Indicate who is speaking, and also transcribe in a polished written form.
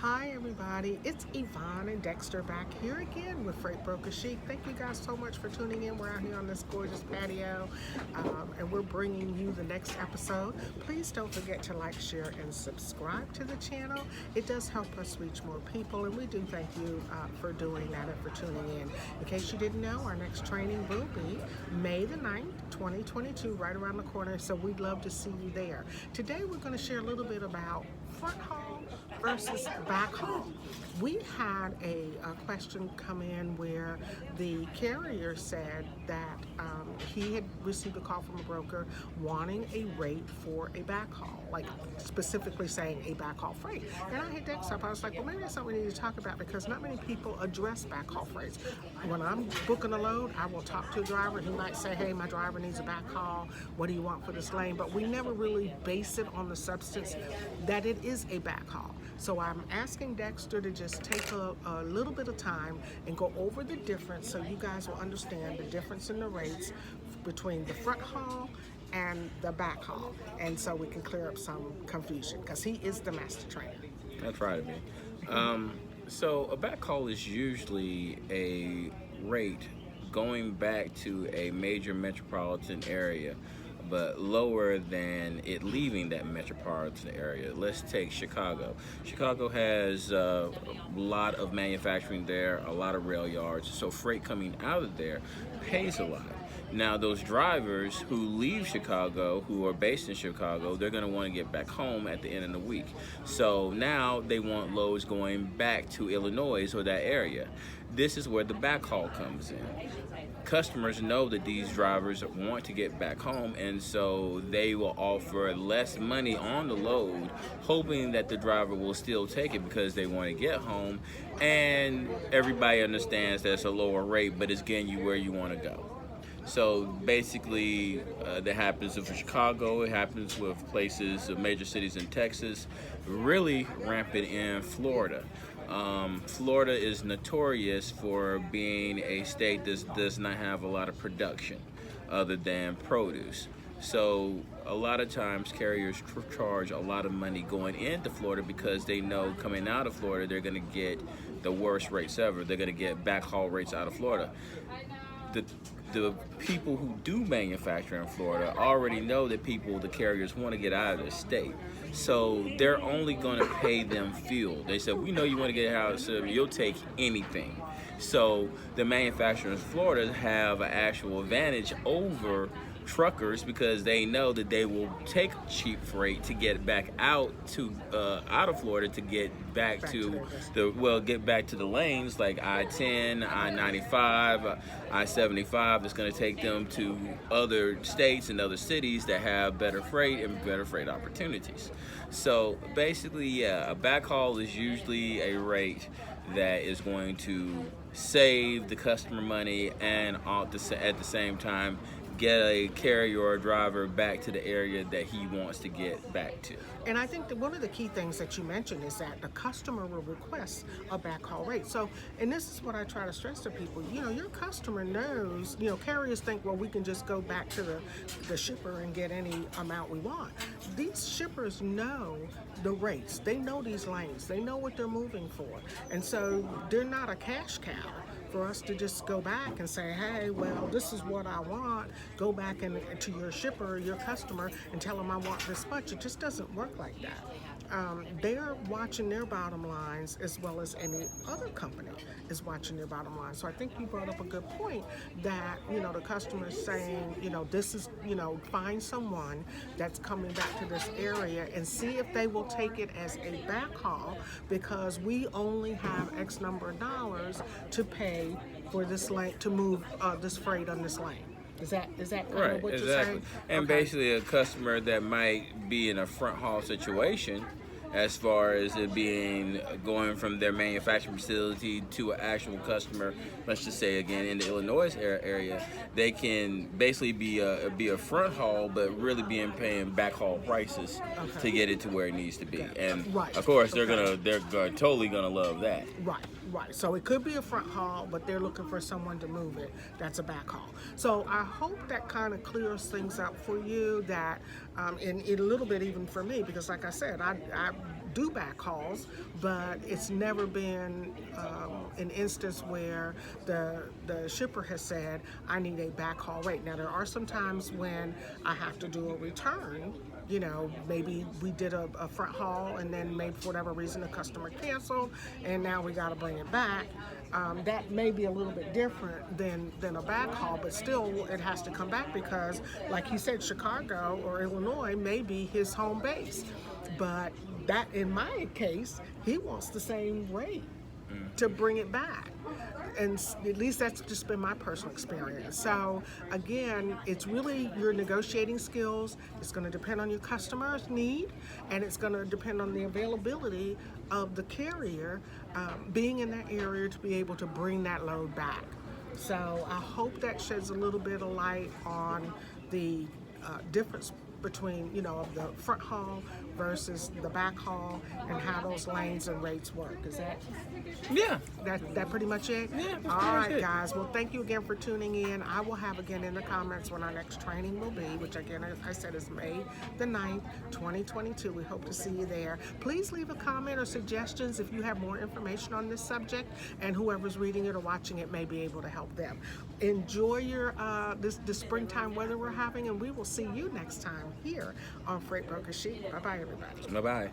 Speaker 1: Hi everybody, it's Yvonne and Dexter back here again with Freight Broker Chic. Thank you guys so much for tuning in. We're out here on this gorgeous patio and we're bringing you the next episode. Please don't forget to like, share, and subscribe to the channel. It does help us reach more people, and we do thank you for doing that and for tuning in. In case you didn't know, our next training will be May the 9th, 2022, right around the corner, so we'd love to see you there. Today we're going to share a little bit about Fronthaul versus Backhaul. We had a question come in where the carrier said that he had received a call from a broker wanting a rate for a backhaul, like specifically saying a backhaul freight. And I hit Dexter up. I was like, well, maybe that's something we need to talk about because not many people address backhaul freights. When I'm booking a load, I will talk to a driver. He might say, hey, my driver needs a backhaul. What do you want for this lane? But we never really base it on the substance that it is a backhaul. So I'm asking Dexter to just take a little bit of time and go over the difference so you guys will understand the difference in the rates between the front haul and the back haul, and so we can clear up some confusion because he is the master trainer.
Speaker 2: That's right, man. So a backhaul is usually a rate going back to a major metropolitan area, but lower than it leaving that metropolitan area. Let's take Chicago. Chicago has a lot of manufacturing there, a lot of rail yards, so freight coming out of there pays a lot. Now, those drivers who leave Chicago, who are based in Chicago, they're going to want to get back home at the end of the week. So now they want loads going back to Illinois or that area. This is where the backhaul comes in. Customers know that these drivers want to get back home, and so they will offer less money on the load, hoping that the driver will still take it because they want to get home. And everybody understands that's a lower rate, but it's getting you where you want to go. So basically, that happens with Chicago. It happens with places, major cities in Texas. Really rampant in Florida. Florida is notorious for being a state that does not have a lot of production other than produce. So a lot of times carriers charge a lot of money going into Florida because they know coming out of Florida they're going to get the worst rates ever. They're going to get backhaul rates out of Florida. The people who do manufacture in Florida already know that the carriers want to get out of the state. So they're only going to pay them fuel. They said, we know you want to get out of the city, you'll take anything. So the manufacturers in Florida have an actual advantage over truckers because they know that they will take cheap freight to get back out of Florida to get back to the lanes like I-10, I-95, I-75. It's going to take them to other states and other cities that have better freight and better freight opportunities. So basically, yeah, a backhaul is usually a rate that is going to save the customer money and at the same time get a carrier or a driver back to the area that he wants to get back to.
Speaker 1: And I think that one of the key things that you mentioned is that the customer will request a backhaul rate. So, and this is what I try to stress to people, your customer knows, carriers think, well, we can just go back to the shipper and get any amount we want. These shippers know the rates. They know these lanes. They know what they're moving for. And so they're not a cash cow for us to just go back and say, hey, well, this is what I want. Go back to your shipper, your customer, and tell them I want this much. It just doesn't work like that. They're watching their bottom lines as well as any other company is watching their bottom line. So I think you brought up a good point that, the customer is saying, this is, find someone that's coming back to this area and see if they will take it as a backhaul because we only have X number of dollars to pay for this lane to move this freight on this lane. Is that kind
Speaker 2: right,
Speaker 1: of what
Speaker 2: exactly.
Speaker 1: you're saying?
Speaker 2: And
Speaker 1: okay.
Speaker 2: Basically a customer that might be in a front haul situation as far as it being going from their manufacturing facility to an actual customer, let's just say again in the Illinois area, they can basically be a front haul but really being paying backhaul prices to get it to where it needs to be. And of course they're totally gonna love that.
Speaker 1: Right. So it could be a front haul, but they're looking for someone to move it. That's a back haul. So I hope that kind of clears things up for you, that and a little bit even for me, because like I said, I do backhauls, but it's never been an instance where the shipper has said, I need a backhaul rate. Now, there are some times when I have to do a return. You know, maybe we did a front haul and then maybe for whatever reason the customer canceled and now we got to bring it back. That may be a little bit different than a backhaul, but still it has to come back because, like he said, Chicago or Illinois may be his home base. But that, in my case, he wants the same rate to bring it back. And at least that's just been my personal experience. So again, it's really your negotiating skills. It's going to depend on your customer's need, and it's going to depend on the availability of the carrier being in that area to be able to bring that load back. So I hope that sheds a little bit of light on the difference between, you know, of the front haul versus the back haul and how those lanes and rates work. Is that that pretty much it?
Speaker 2: Yeah, that's
Speaker 1: all
Speaker 2: pretty much
Speaker 1: right,
Speaker 2: it.
Speaker 1: guys. Well, thank you again for tuning in. I will have again in the comments when our next training will be, which again I said is May the 9th, 2022. We hope to see you there. Please leave a comment or suggestions if you have more information on this subject, and whoever's reading it or watching it may be able to help them. Enjoy your this springtime weather we're having, and we will see you next time here on Freight Broker Chic. Bye bye, everybody.
Speaker 2: Bye bye.